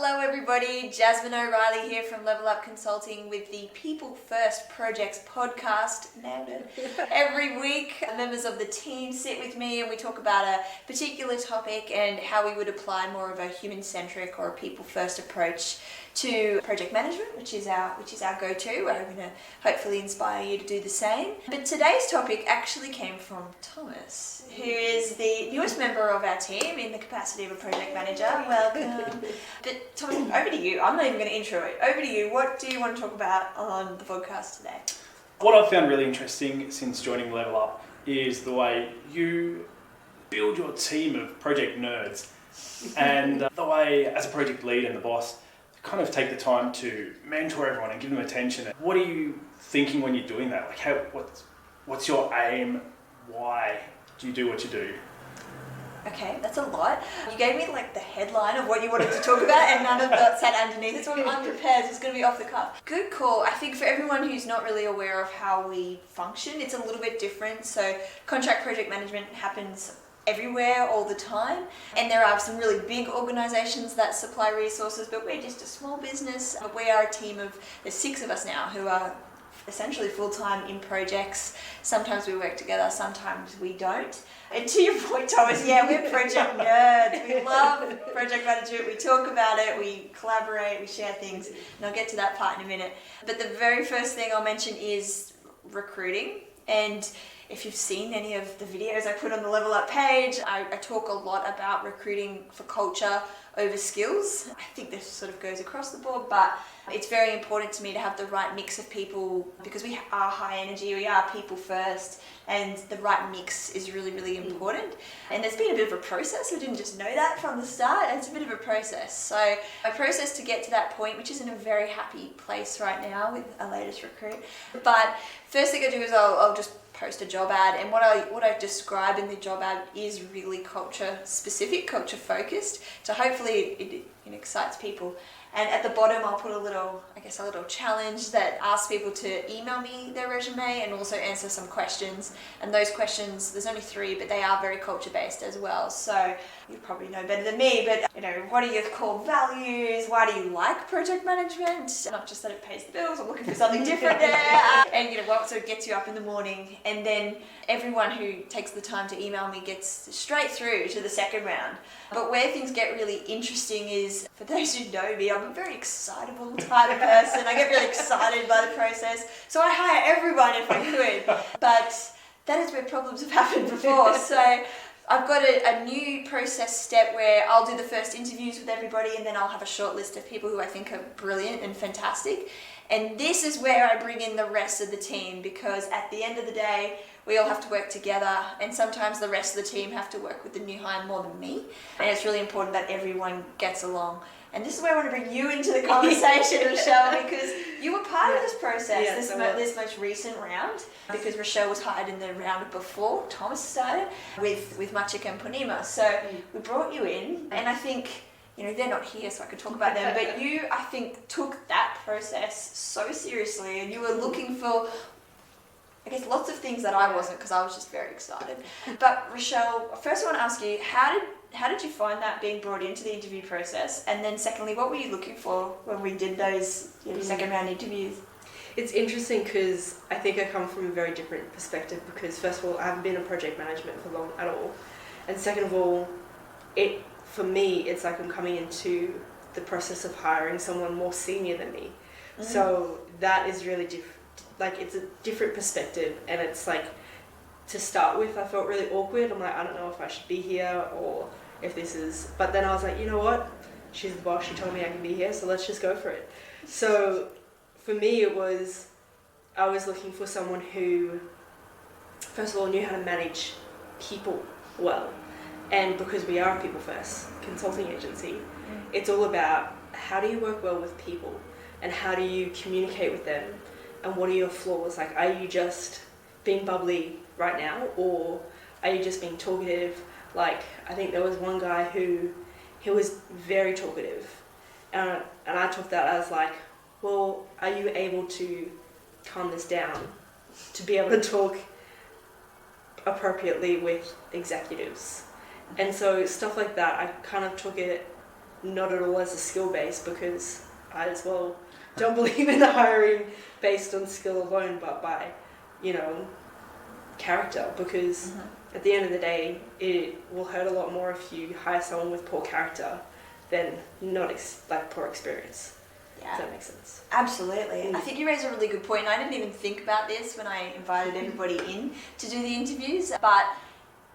Hello everybody, Jasmine O'Reilly here from Level Up Consulting with the People First Projects podcast. Nailed it. Every week, members of the team sit with me and we talk about a particular topic and how we would apply more of a human-centric or a people-first approach to project management, which is our go-to. We're hoping to hopefully inspire you to do the same. But today's topic actually came from Thomas, who is the newest member of our team in the capacity of a project manager. Welcome. But Thomas, over to you. I'm not even going to intro it. Over to you. What do you want to talk about on the podcast today? What I've found really interesting since joining Level Up is the way you build your team of project nerds and the way, as a project lead and the boss, kind of take the time to mentor everyone and give them attention. What are you thinking when you're doing that? Like, what's your aim? Why do you do what you do? Okay, that's a lot. You gave me like the headline of what you wanted to talk about and none of that sat underneath it, so I'm unprepared. It's going to be off the cuff. Good call. I think for everyone who's not really aware of how we function, it's a little bit different. So contract project management happens everywhere all the time, and there are some really big organizations that supply resources, but we're just a small business. We are a team of, there's 6 of us now who are essentially full-time in projects. Sometimes we work together, sometimes we don't. And to your point, Thomas, yeah, we're project nerds. We love project management. We talk about it, we collaborate, we share things, and I'll get to that part in a minute. But the very first thing I'll mention is recruiting. And if you've seen any of the videos I put on the Level Up page, I talk a lot about recruiting for culture over skills. I think this sort of goes across the board, but it's very important to me to have the right mix of people because we are high energy, we are people first, and the right mix is really, really important. And there's been a bit of a process. We didn't just know that from the start. It's a bit of a process. So a process to get to that point, which is in a very happy place right now with our latest recruit. But first thing I do is I'll just post a job ad, and what I describe in the job ad is really culture specific, culture focused. So hopefully it excites people. And at the bottom I'll put a little challenge that asks people to email me their resume and also answer some questions. And those questions, there's only 3, but they are very culture based as well. So you probably know better than me, but what are your core values? Why do you like project management? Not just that it pays the bills, I'm looking for something different there. And what sort of gets you up in the morning. And then everyone who takes the time to email me gets straight through to the second round. But where things get really interesting is, for those who know me, I'm a very excitable type of person. I get really excited by the process. So I hire everyone if I could. But that is where problems have happened before. So I've got a new process step where I'll do the first interviews with everybody, and then I'll have a short list of people who I think are brilliant and fantastic. And this is where I bring in the rest of the team, because at the end of the day, we all have to work together, and sometimes the rest of the team have to work with the new hire more than me. And it's really important that everyone gets along. And this is where I want to bring you into the conversation, Rochelle, because you were part of this process, this most recent round, because Rochelle was hired in the round before Thomas started with Machik and Punima. So we brought you in, and I think, they're not here so I could talk about them, but you, I think, took that process so seriously, and you were looking for, I guess, lots of things that I wasn't, because I was just very excited. But Rochelle, first I want to ask you, how did you find that being brought into the interview process? And then secondly, what were you looking for when we did those second round interviews? It's interesting because I think I come from a very different perspective, because first of all, I haven't been in project management for long at all. And second of all, for me, it's like I'm coming into the process of hiring someone more senior than me. Mm-hmm. So that is really it's a different perspective, and it's like, to start with, I felt really awkward. I'm like, I don't know if I should be here or if this is, but then I was like, you know what? She's the boss, she told me I can be here, so let's just go for it. So for me, I was looking for someone who, first of all, knew how to manage people well. And because we are a people first consulting agency, it's all about how do you work well with people and how do you communicate with them, and what are your flaws? Like, are you just being bubbly right now, or are you just being talkative? Like, I think there was one guy he was very talkative, and I took that as like, well, are you able to calm this down to be able to talk appropriately with executives? And so stuff like that, I kind of took it not at all as a skill base, because I as well don't believe in hiring based on skill alone, but by, character, because at the end of the day, it will hurt a lot more if you hire someone with poor character than poor experience. Yeah. If that makes sense. Absolutely. I think you raise a really good point. And I didn't even think about this when I invited everybody in to do the interviews, but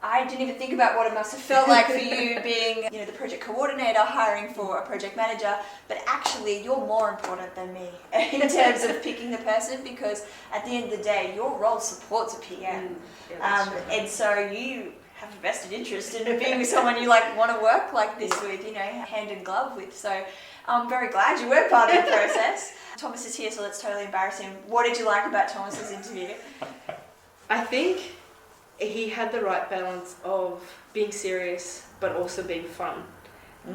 I didn't even think about what it must have felt like for you being, the project coordinator, hiring for a project manager, but actually you're more important than me in terms of picking the person, because at the end of the day, your role supports a PM. And so you have a vested interest in being with someone you want to work like this with, hand in glove with. So I'm very glad you were part of the process. Thomas is here, so let's totally embarrass him. What did you like about Thomas's interview? I think he had the right balance of being serious but also being fun.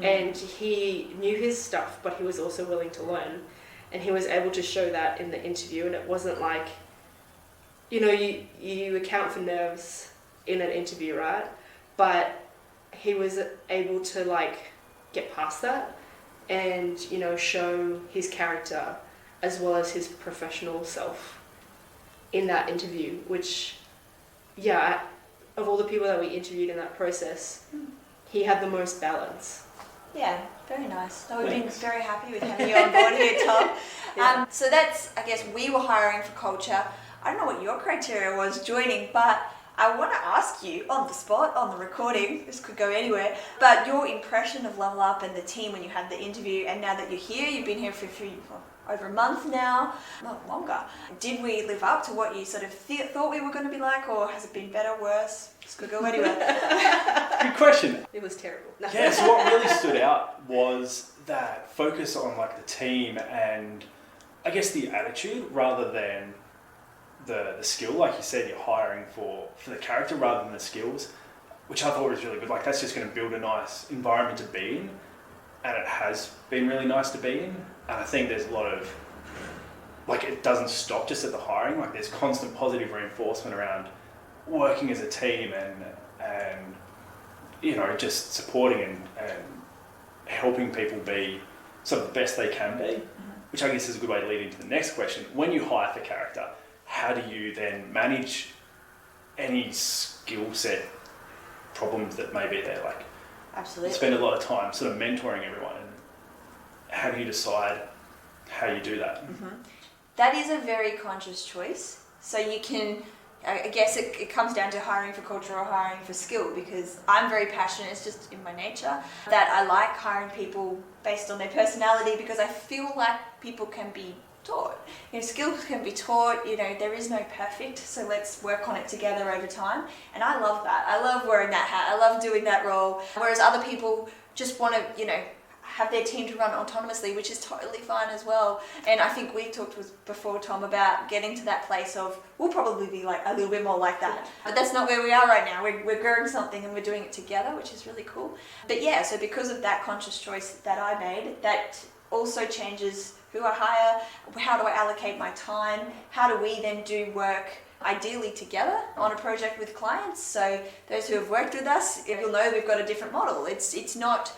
And he knew his stuff, but he was also willing to learn, and he was able to show that in the interview. And it wasn't like, you account for nerves in an interview, right? But he was able to get past that and show his character as well as his professional self in that interview, which of all the people that we interviewed in that process, he had the most balance. Yeah, very nice. So we've been very happy with having you on board here, Tom. Yeah. So that's, I guess, we were hiring for culture. I don't know what your criteria was joining, but I want to ask you on the spot, on the recording, this could go anywhere, but your impression of Level Up and the team when you had the interview, and now that you're here, you've been here for over a month now, not longer. Did we live up to what you sort of thought we were going to be like, or has it been better, worse? This could go anywhere. Good question. It was terrible. Yeah, so what really stood out was that focus on the team and I guess the attitude rather than the skill. Like you said, you're hiring for the character rather than the skills, which I thought was really good. That's just going to build a nice environment to be in, and it has been really nice to be in. And I think there's a lot of, it doesn't stop just at the hiring. There's constant positive reinforcement around working as a team and just supporting and helping people be sort of the best they can be, which I guess is a good way to lead into the next question. When you hire for character, how do you then manage any skill set problems that may be there? Absolutely. You spend a lot of time sort of mentoring everyone, and how do you decide how you do that? That is a very conscious choice. So you can, I guess it comes down to hiring for culture or hiring for skill, because I'm very passionate, it's just in my nature, that I like hiring people based on their personality, because I feel like people can be taught. Skills can be taught, there is no perfect, so let's work on it together over time. And I love that. I love wearing that hat. I love doing that role. Whereas other people just want to, have their team to run autonomously, which is totally fine as well. And I think we've talked before, Tom, about getting to that place of, we'll probably be a little bit more like that. But that's not where we are right now. We're growing something and we're doing it together, which is really cool. But yeah, so because of that conscious choice that I made, that also changes who I hire, how do I allocate my time, how do we then do work ideally together on a project with clients. So those who have worked with us, you'll know we've got a different model. It's not,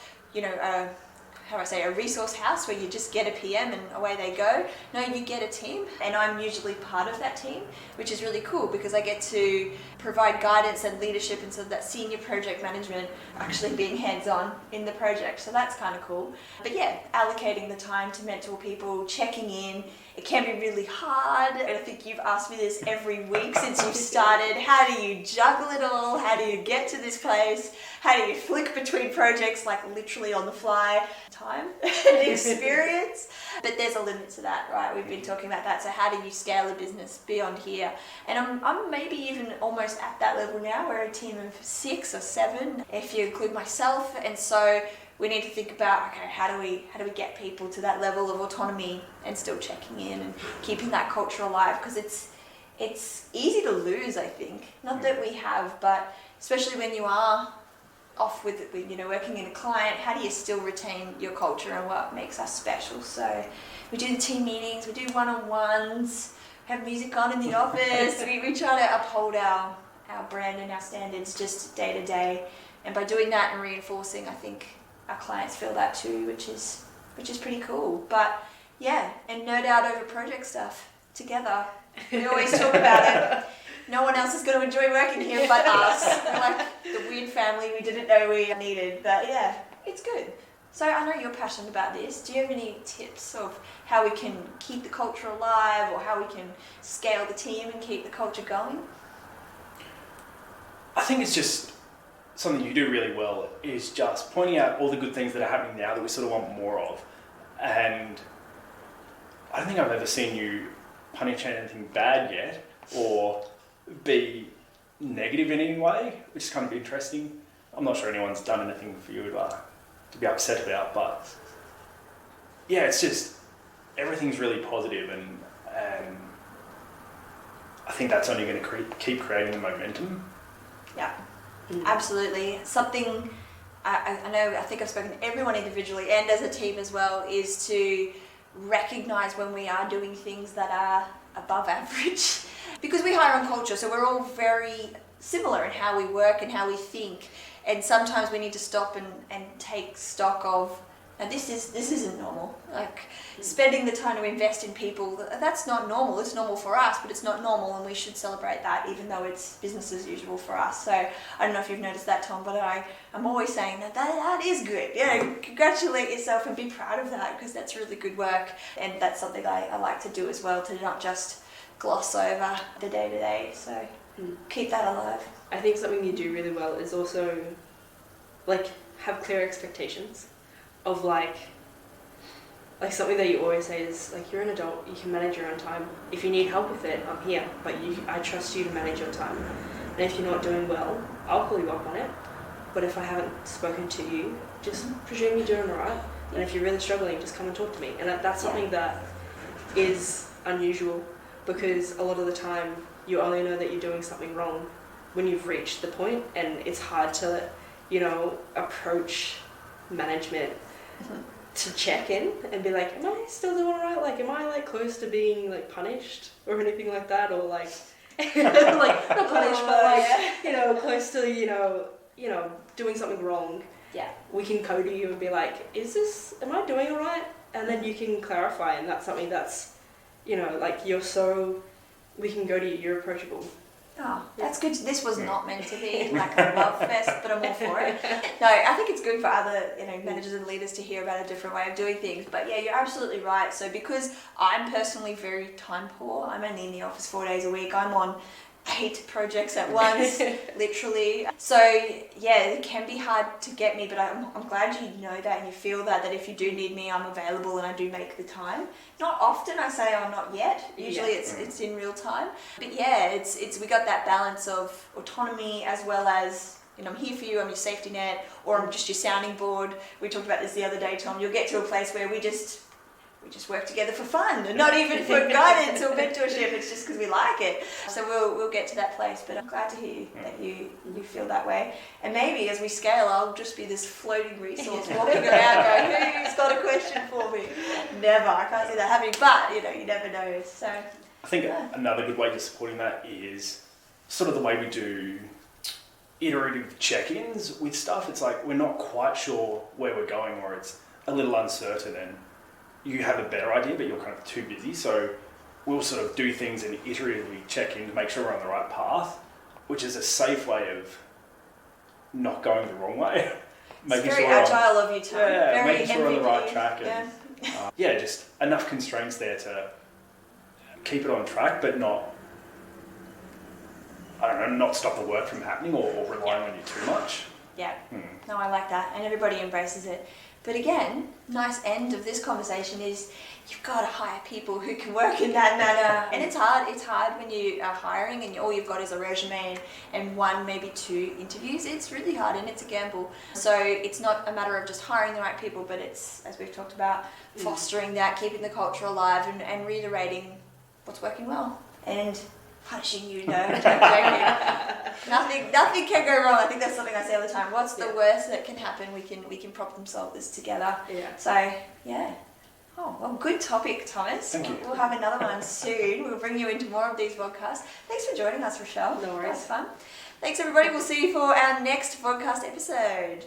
a resource house where you just get a PM and away they go. No, you get a team, and I'm usually part of that team, which is really cool because I get to provide guidance and leadership and sort of that senior project management, actually being hands-on in the project. So that's kind of cool. But yeah, allocating the time to mentor people, checking in. It can be really hard. I think you've asked me this every week since you've started. How do you juggle it all? How do you get to this place? How do you flick between projects, literally on the fly? Time and experience. But there's a limit to that, right? We've been talking about that. So how do you scale a business beyond here? And I'm maybe even almost at that level now. We're a team of 6 or 7, if you include myself. And so we need to think about, okay, how do we get people to that level of autonomy and still checking in and keeping that culture alive? Because it's easy to lose, I think. Not that we have, but especially when you are off with working in a client, how do you still retain your culture and what makes us special? So we do the team meetings, we do one-on-ones, have music on in the office. we try to uphold our brand and our standards just day to day. And by doing that and reinforcing, I think our clients feel that too, which is pretty cool. But yeah, and nerd out over project stuff together. We always talk about it. No one else is going to enjoy working here but us. We're like the weird family we didn't know we needed. But yeah, it's good. So I know you're passionate about this. Do you have any tips of how we can keep the culture alive, or how we can scale the team and keep the culture going? I think it's just something you do really well is just pointing out all the good things that are happening now that we sort of want more of. And I don't think I've ever seen you punish anything bad yet or be negative in any way, which is kind of interesting. I'm not sure anyone's done anything for you to be upset about, but yeah, it's just everything's really positive, and I think that's only going to keep creating the momentum. Yeah, absolutely. Something I know, I think I've spoken to everyone individually and as a team as well, is to recognise when we are doing things that are above average. Because we hire on culture, so we're all very similar in how we work and how we think. And sometimes we need to stop and take stock of, now this isn't normal. Like spending the time to invest in people, that's not normal. It's normal for us, but it's not normal, and we should celebrate that even though it's business as usual for us. So I don't know if you've noticed that, Tom, but I'm always saying that is good. Congratulate yourself and be proud of that, because that's really good work. And that's something I like to do as well, to not just gloss over the day-to-day. So keep that alive. I think something you do really well is also like have clear expectations of like something that you always say is like, you're an adult, you can manage your own time. If you need help with it, I'm here, but I trust you to manage your time. And if you're not doing well, I'll pull you up on it. But if I haven't spoken to you, just presume you're doing all right. And if you're really struggling, just come and talk to me. And that's something that is unusual, because a lot of the time you only know that you're doing something wrong when you've reached the point, and it's hard to, approach management to check in and be like, am I still doing right? Like, am I like close to being like punished or anything like that? Or like, like not punished, but like, close to, doing something wrong. Yeah. We can go to you and be like, am I doing all right? And then you can clarify, and that's something that's, like we can go to you, you're approachable. Oh, that's good. This was not meant to be like a love fest, but I'm all for it. No, I think it's good for other, managers and leaders to hear about a different way of doing things. But yeah, you're absolutely right. So because I'm personally very time poor, I'm only in the office 4 days a week. I'm on 8 projects at once, literally. So yeah, it can be hard to get me, but I'm glad you know that and you feel that if you do need me, I'm available and I do make the time. Not often I say, oh, not yet. Usually it's in real time. But yeah, it's we got that balance of autonomy as well as, I'm here for you, I'm your safety net, or I'm just your sounding board. We talked about this the other day, Tom. You'll get to a place where we just work together for fun, and not even for guidance or mentorship. It's just because we like it. So we'll get to that place. But I'm glad to hear that you feel that way. And maybe as we scale, I'll just be this floating resource walking around going, who's got a question for me? Never. I can't see that happening. But you never know. So I think another good way of supporting that is sort of the way we do iterative check-ins with stuff. It's like we're not quite sure where we're going, or it's a little uncertain, and you have a better idea, but you're kind of too busy. So we'll sort of do things and iteratively check in to make sure we're on the right path, which is a safe way of not going the wrong way. It's very agile of you, Tom. Yeah, very making sure we're on the right track. And, just enough constraints there to keep it on track, but not stop the work from happening or relying on you too much. Yeah. No, I like that. And everybody embraces it. But again, nice end of this conversation is you've got to hire people who can work in that manner. And it's hard when you are hiring and all you've got is a resume and 1, maybe 2 interviews. It's really hard and it's a gamble. So it's not a matter of just hiring the right people, but it's, as we've talked about, fostering that, keeping the culture alive and reiterating what's working well. And punishing you, no, I'm joking. Nothing can go wrong. I think that's something I say all the time. What's the worst that can happen? We can problem solve this together. Yeah. So yeah. Oh well, good topic, Thomas. Thank you. We'll have another one soon. We'll bring you into more of these podcasts. Thanks for joining us, Rochelle. No worries. That was fun. Thanks everybody. We'll see you for our next podcast episode.